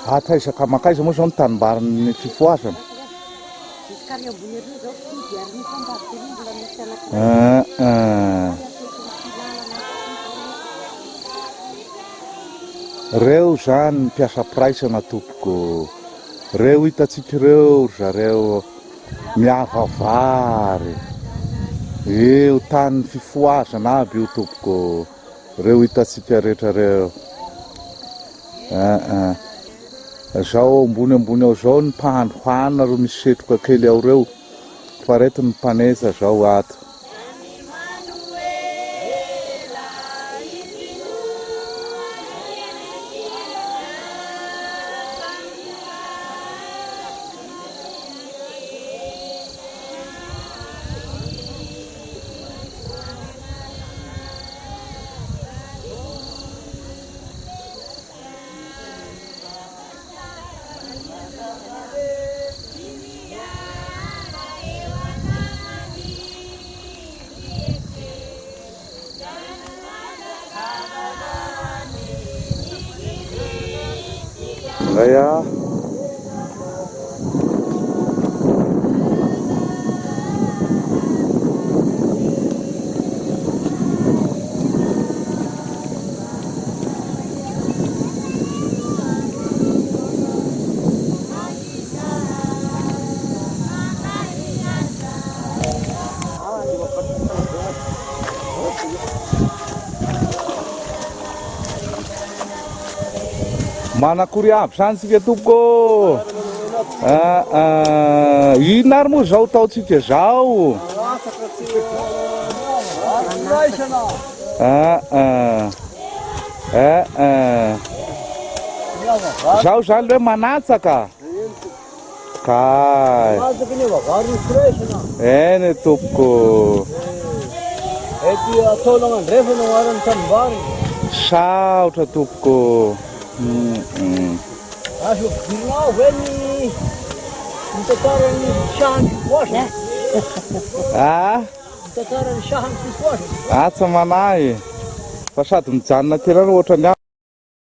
Ataisaka makaiza moa zao ny tanimbary fifoasana. Reo zany mpiasa praisana tompoko. Reo hitatsika reo zareo miavavary. Eo tany fifoasana aby io tompoko. Reo hitatsika rehetra reo. Zao ambony ao zao ny mpahandrohana ro misy setroka kely ao reo. Fa reto ny mpaneza zao ato. Raya. Manakory aby zany sika tompoko. Ino ary moa zao taotsika zao? Zao zany hoe manatsaka. Kay. Eny tompoko. Saotra tompoko. Acho que não vem não tá cara ni shahan poxa. Não tá cara ni shahan poxa. Atsa manay. Fa sady mijanona tena ohatrany